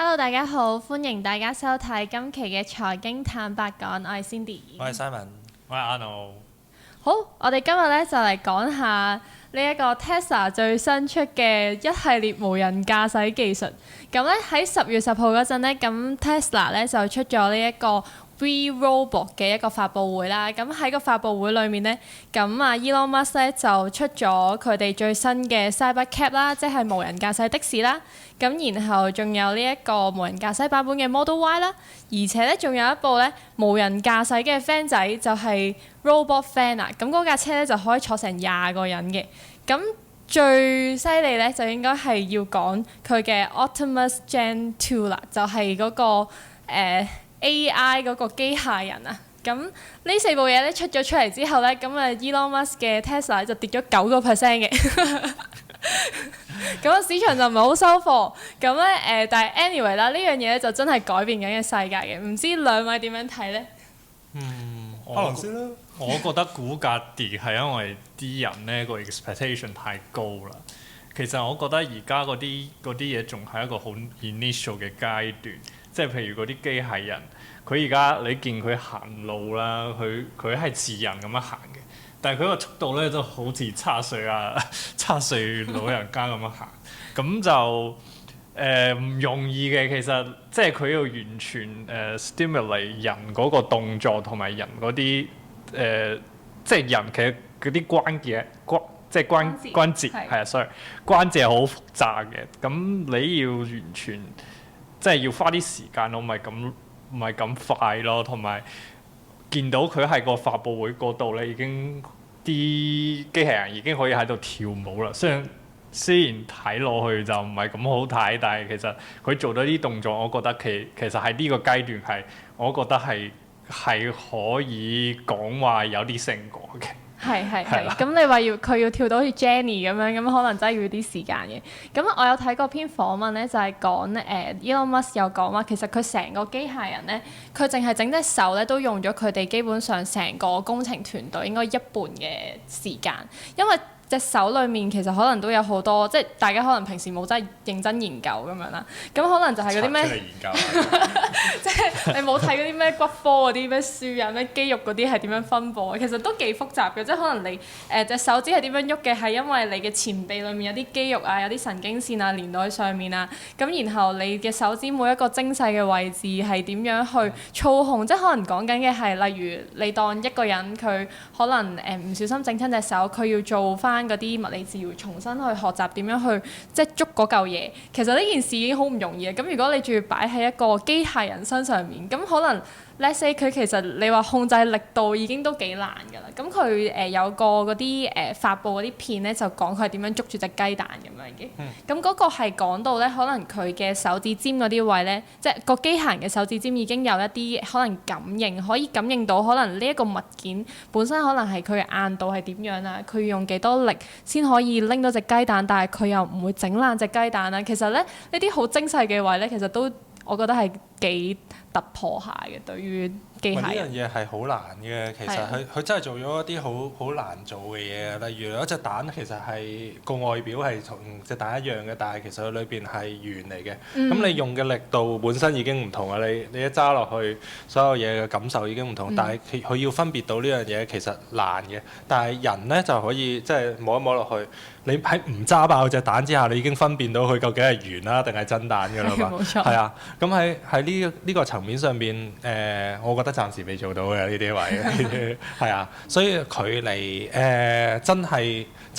Hello，大家好，歡迎大家收睇今期嘅財經坦白講，我係 Cindy。我係 Simon，我係 Arnold。好，我哋今日咧就嚟講下呢一個 Tesla 最新出嘅一系列無人駕駛技術。咁咧喺10月10號嗰陣咧，咁 Tesla 咧就出咗呢一個 We Robot 嘅一個發布會啦。咁喺個發布會裏面咧，咁啊 Elon Musk 咧就出咗佢哋最新嘅 Cybercab 啦，即係無人駕駛的士啦。咁然後仲有呢一個無人駕駛版本嘅 Model Y 啦，而且咧仲有一部咧無人駕駛嘅 van 仔，就係 Robot Van 啊。咁嗰架車咧就可以坐成20個人嘅。咁最犀利咧就應該係要講佢嘅 Optimus Gen 2啦，就係嗰個AI 嗰個機械人啊。咁呢4部嘢咧出咗出嚟之後咧，咁啊 Elon Musk 嘅 Tesla 就跌咗9%嘅。咁個市場就唔係好收貨，咁咧但係 anyway 啦，呢樣嘢咧就真係改變緊嘅世界嘅，唔知兩位點樣睇咧？我覺得股價跌係因為啲人咧個 expectation 太高啦。其實我覺得而家嗰啲嘢仲係一個好 initial 嘅階段，即係譬如嗰啲機械人，佢而家你見佢行路啦，佢係似人咁樣行嘅。但係佢個速度咧都好似七歲老人家咁樣行，咁就唔容易嘅。其實即係佢要完全stimulate 人嗰個動作同埋人嗰啲即係人嘅嗰啲即係關節係啊，sorry，關節係好複雜嘅。咁你要完全即係要花啲時間，我唔係咁快咯，同埋。見到佢喺個發佈會嗰度咧，已經啲機器人已經可以喺度跳舞啦。雖然睇落去就唔係咁好睇，但係其實佢做到啲動作，我覺得其實喺呢個階段係，我覺得係可以講話有啲成果嘅。係，咁你話佢要跳到好似 Jenny 咁樣，咁可能真係要啲時間嘅。咁我有睇過篇訪問咧，就係講Elon Musk 有講話，其實佢成個機械人咧，佢淨係整隻手咧，都用咗佢哋基本上成個工程團隊應該一半嘅時間，因為隻手裏面其實可能都有好多，即係大家可能平時冇真係認真研究咁樣啦。咁可能就係嗰啲咩，即係你冇睇嗰啲咩骨科嗰啲咩書啊，咩肌肉嗰啲係點樣分佈嘅，其實都幾複雜嘅。即係可能你隻手指係點樣喐嘅，係因為你嘅前臂裏面有啲肌肉啊，有啲神經線啊連到喺上面啊。咁然後你嘅手指每一個精細嘅位置係點樣去操控，即係可能講緊嘅係，例如你當一個人佢可能唔小心整親隻手，佢要做翻嗰啲物理治療，重新去學習點樣去即係捉嗰嚿嘢。其實呢件事已經好唔容易嘅。咁如果你仲要擺喺一個機械人身上面，咁可能 let's say 佢其實你話控制力度已經都幾難㗎啦。咁佢有個嗰啲發布嗰啲片咧，就講佢係點樣捉住隻雞蛋咁樣嘅。咁嗰個係講到咧，可能佢嘅手指尖嗰啲位咧，即係個機械人嘅手指尖已經有一啲可能感應，可以感應到可能呢一個物件本身可能係佢嘅硬度係點樣啊，佢要用幾多力先可以拎到隻雞蛋，但係佢又唔會整爛隻雞蛋啊。其實咧呢啲好精細嘅位咧，其實都我覺得係幾突破下嘅，對於機械人。呢樣嘢係好難嘅，其實佢真係做咗一啲好難做嘅嘢。例如有一隻蛋其實係個外表係同隻蛋一樣嘅，但係其實佢裏邊係圓嚟嘅。咁你用嘅力度本身已經唔同啊！你一揸落去，所有嘢嘅感受已經唔同。但係佢要分別到呢樣嘢其實難嘅。但係人呢就可以即係摸一摸落去，你喺唔揸爆隻蛋之下，你已經分辨到佢究竟係圓啦定係真蛋㗎啦嘛。冇錯。係啊，咁喺呢個層面上邊，我覺得暫時未做到嘅呢啲位，係啊，所以距離真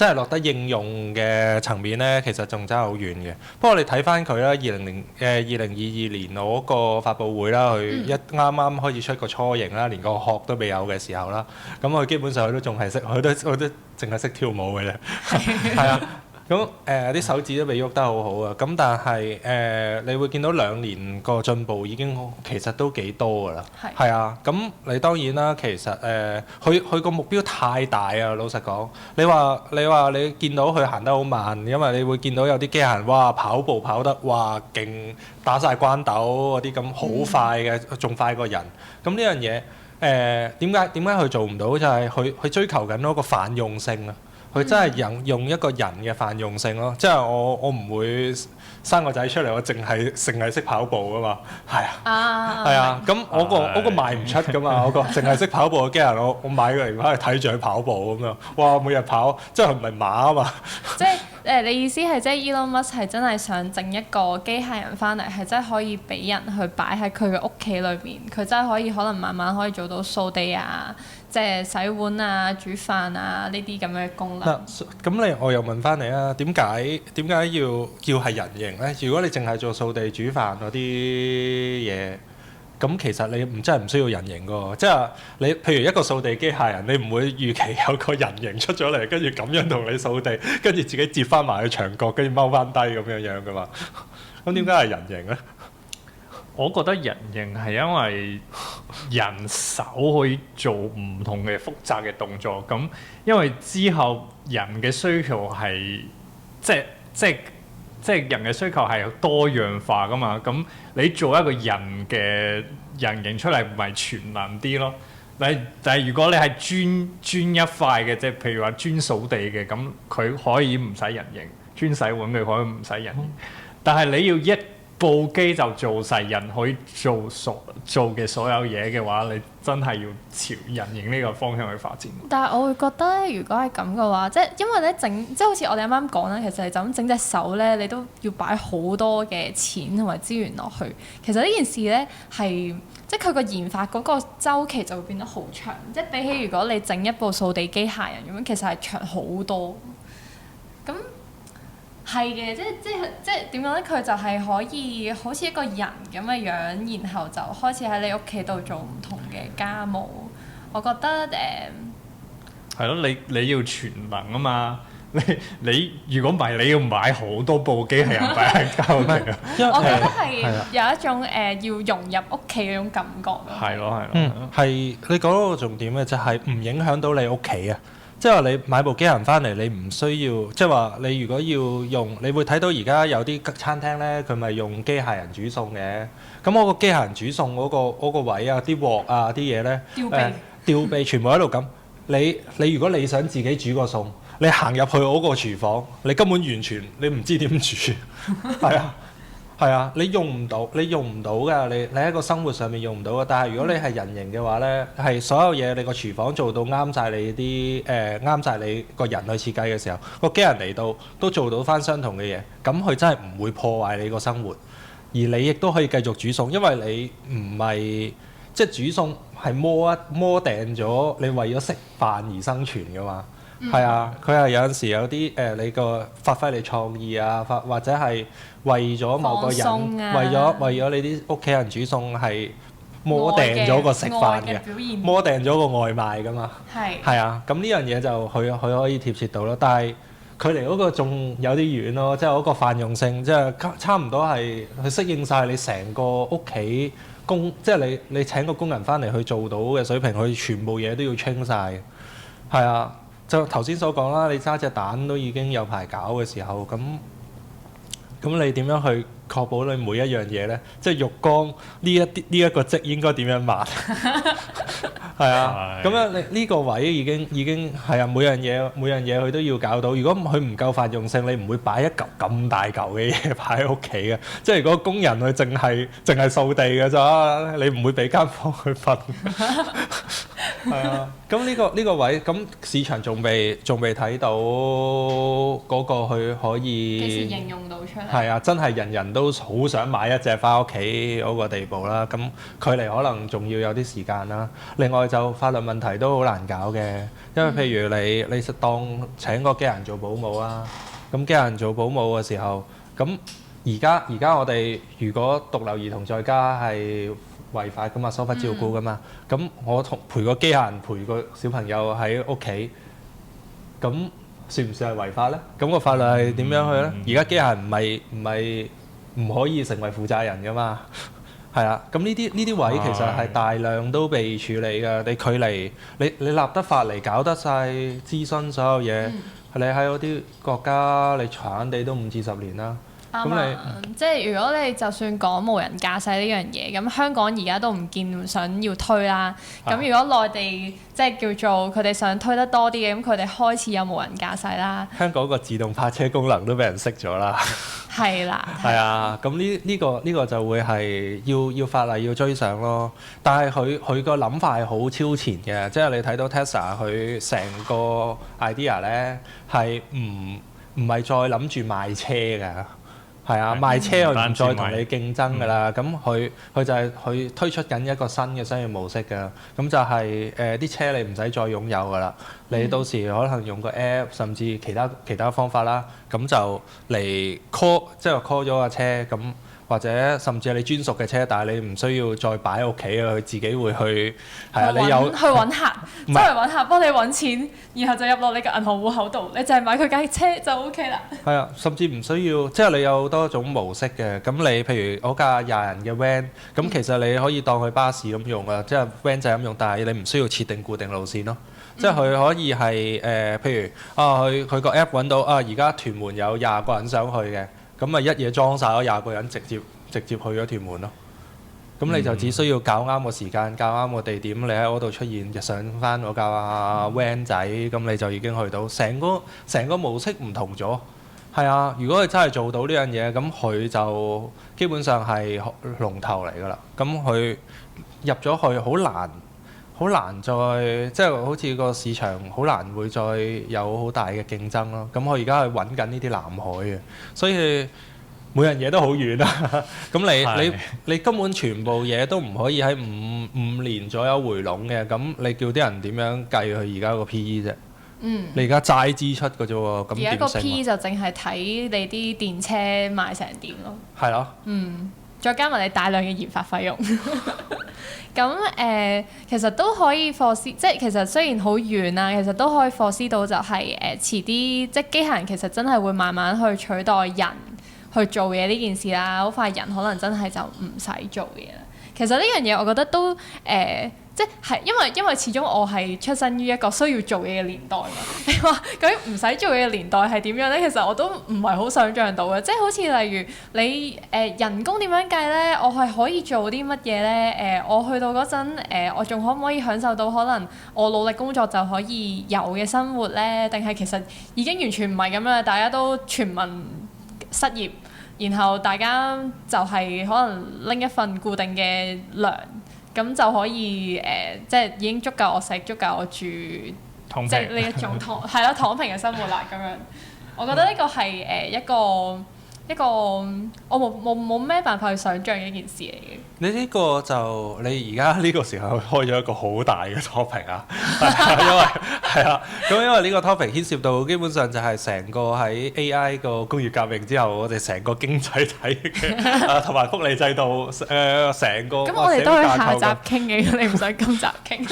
係落得應用嘅層面咧，其實仲爭好遠嘅。不過你睇翻佢啦，2022年嗰個發佈會啦，佢一啱啱開始出個雛形啦，連個殼都未有嘅時候啦，咁佢基本上佢都仲係識，佢都淨係識跳舞嘅啫，係啊。咁啲手指都未喐得好好啊！咁但係你會見到2年個進步已經其實都幾多㗎啦。係啊，咁你當然啦，其實佢個目標太大啊！老實講，你話你見到佢行得好慢，因為你會見到有啲機械人哇跑步跑得哇勁打晒關鬥嗰啲咁好快嘅，仲快過人。咁呢樣嘢點解佢做唔到？就係佢追求緊嗰個泛用性啊！佢真係用一個人嘅泛用性咯。即係我唔會生個仔出嚟，我淨係識跑步噶嘛。係啊，係啊。咁我個賣唔出噶嘛。我個淨係識跑步嘅機械人，我買過嚟翻去睇住佢跑步咁樣。哇！每日跑，即係佢唔係馬啊嘛。即係你意思係即係 Elon Musk 係真係想整一個機械人翻嚟，係真係可以俾人去擺喺佢嘅屋企裏邊，佢真係可以可能慢慢可以做到掃地啊，即係洗碗啊、煮飯啊呢啲咁嘅功能。咁我又問翻你啊，點解要係人形咧？如果你淨係做掃地、煮飯嗰啲嘢，咁其實你真係唔需要人形噶喎。即係你譬如一個掃地機械人，你唔會預期有個人形出咗嚟，跟住咁樣同你掃地，跟住自己接翻埋去牆角，跟住踎翻低咁樣噶嘛。咁點解係人形咧？我覺得人形係因為人手可以做唔同嘅複雜嘅動作，咁因為之後人嘅需求係即係人嘅需求係多樣化噶嘛，咁你做一個人嘅人形出嚟，唔係全能啲咯。但係如果你係專一塊嘅，即係譬如話專掃地嘅，咁佢可以唔使人形；專洗碗佢可以唔使人形。但係你要一部機就做晒人可以做嘅所有嘢嘅話，你真係要朝人形呢個方向去發展。但係我會覺得咧，如果係咁嘅話，即係因為咧即係好似我哋啱啱講啦，其實就咁整隻手咧，你都要擺好多嘅錢同埋資源落去。其實呢件事咧係即係佢個研發嗰個週期就會變得好長，即係比起如果你整一部掃地機械人咁樣，其實係長好多。咁係嘅，即係點講咧？佢就係可以好似一個人咁嘅樣，然後就開始喺你屋企度做唔同嘅家務。我覺得係咯，你要全能啊嘛！你如果唔係，你要買好多部機械人擺喺家裏面。我覺得係有一種要融入屋企嗰種感覺咯。係咯。係你講到個重點嘅就係唔影響到你屋企啊！即係話你買部機械人翻嚟，你唔需要即係話你如果要用，你會睇到而家有啲餐廳咧，佢咪用機械人煮餸嘅。咁我個機械人煮餸嗰個位啊、啲鑊啊、啲嘢咧，吊臂全部喺度咁。你如果你想自己煮個餸，你行入去我個廚房，你根本完全你唔知點煮，係啊，你用唔到㗎，你喺個生活上面用唔到嘅。但係如果你係人形嘅話咧，係所有嘢你個廚房做到啱晒你啲啱晒你個人去設計嘅時候，個機人嚟到都做到翻相同嘅嘢，咁佢真係唔會破壞你個生活，而你亦都可以繼續煮餸，因為你唔係即係煮餸係摸定咗你為咗食飯而生存㗎嘛。係啊，佢係有陣時有啲你個發揮你創意啊，或者係為咗某個人，為咗你啲屋企人煮餸係摸定咗個食飯嘅，摸定咗個外賣㗎嘛。係啊，咁呢樣嘢就佢可以貼切到咯，但係距離嗰個仲有啲遠咯，即係嗰個泛用性，即係差唔多係去適應晒你成個屋企即係你請個工人翻嚟去做到嘅水平，佢全部嘢都要清晒。係啊。就頭先所講啦，你揸隻蛋都已經有排搞嘅時候，咁你點樣去確保你每一樣嘢咧？即係浴缸呢一個職應該點樣抹？係啊，咁樣你呢個位已經係啊，每樣嘢佢都要搞到。如果佢唔夠泛用性，你唔會擺一嚿咁大嚿嘅嘢擺喺屋企嘅。即係如果工人佢淨係掃地嘅咋，你唔會俾間房佢瞓。係啊，咁呢個位，咁市場仲未睇到嗰個佢可以幾時應用到出嚟？係啊，真係人人都好想買一隻翻屋企嗰個地步啦。咁距離可能仲要有啲時間啦。另外就法律問題都好難搞嘅，因為譬如你當請個機械人做保姆啦，咁機械人做保姆嘅時候，咁而家我哋如果獨留兒童在家係違法噶嘛，疏忽照顧噶嘛，咁我陪個機械人陪個小朋友喺屋企，咁算唔算係違法咧？咁個法律係點樣去咧？而家機械人唔可以成為負責人噶嘛，係啊，咁呢啲位其實係大量都被處理㗎。你距離你立得法嚟搞得晒諮詢所有嘢，你喺嗰啲國家你長地都5至10年啦。咁你即係如果你就算講無人駕駛呢樣嘢，咁香港而家都唔見想要推啦。咁如果內地即係叫做佢哋想推得多啲嘅，咁佢哋開始有無人駕駛啦。香港個自動泊車功能都俾人熄咗啦。係啦。係啊，咁呢個就會係要法例要追上咯。但係佢個諗法係好超前嘅，即係你睇到 Tesla 佢成個 idea 咧係唔係再諗住賣車㗎。係啊，賣車佢唔再同你競爭㗎啦，咁佢就係佢推出緊一個新嘅商業模式㗎，咁就係啲車你唔使再擁有㗎啦，你到時可能用個 app 甚至其他方法啦，咁就嚟 call 即係 call 咗架車咁。或者甚至係你專屬嘅車，但係你唔需要再擺喺屋企啊，佢自己會去係啊，你有去揾客，周圍揾客幫你揾錢，然後就入落你嘅銀行戶口度，你就係買佢架車就 OK 啦。係啊，甚至唔需要，即係你有多種模式嘅。咁你譬如嗰架廿人嘅 van，咁其實你可以當佢巴士咁用啊，即係 van 就咁用，但係你唔需要設定固定路線咯。即係佢可以係譬如佢個 app 揾到而家屯門有20個人想去嘅。咁咪一嘢裝晒咗20個人，直接去咗屯門咯。咁你就只需要搞啱個時間，搞啱個地點，你喺嗰度出現，就上翻嗰架 van 仔，咁你就已經去到。成個模式唔同咗。係啊，如果佢真係做到呢樣嘢，咁佢就基本上係龍頭嚟㗎啦。咁佢入咗去好難再即係好似個市場好難會再有好大嘅競爭咯。咁我而家係揾緊呢啲藍海嘅，所以每樣嘢都好遠啦。咁你根本全部嘢都唔可以喺五年左右回籠嘅。咁你叫啲人點樣計佢而家個 PE 啫？你而家債支出嘅啫喎，咁點而家個升 P 就淨係睇你啲電車賣成點咯。係咯。再加埋你大量嘅研發費用。咁其實都可以 foresee，即係其實雖然好遠啊，其實都可以 foresee到就係遲啲，即係機械人其實真係會慢慢去取代人去做嘢呢件事啦。好快人可能真係就唔使做嘢啦。其實呢樣嘢我覺得都即係因為始終我係出身於一個需要做嘢嘅年代嘛。你話究竟唔使做嘢嘅年代係點樣呢？其實我都唔係好想像到嘅。即係好似例如你人工點樣計呢？我係可以做啲乜嘢呢？我去到嗰陣我仲可唔可以享受到可能我努力工作就可以有嘅生活呢？定係其實已經完全唔係咁啦？大家都全民失業，然後大家就係可能拎一份固定嘅糧。咁就可以即係已經足夠我食，足夠我住，即係呢一種躺平嘅生活啦。咁樣，我覺得呢個係一個我冇咩辦法去想像嘅一件事嚟嘅。你呢個就你而家呢個時候開咗一個好大嘅 topic 啊，因為呢個 topic 牽涉到基本上就係成個喺 AI 個工業革命之後，我哋成個經濟體嘅同埋福利制度成個咁我哋都可以下集傾嘅，你唔想今集傾？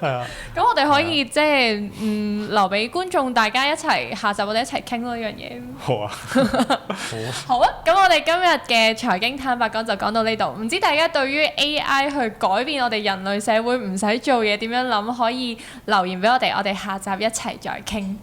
係啊。咁我哋可以即係留俾觀眾大家一齊下集我哋一齊傾咯呢樣嘢。好啊。好啊，咁我哋今日嘅財經坦白講就講到呢度。唔知大家對於 AI 去改變我哋人類社會唔使做嘢點樣諗，可以留言俾我哋，我哋下集一齊再傾。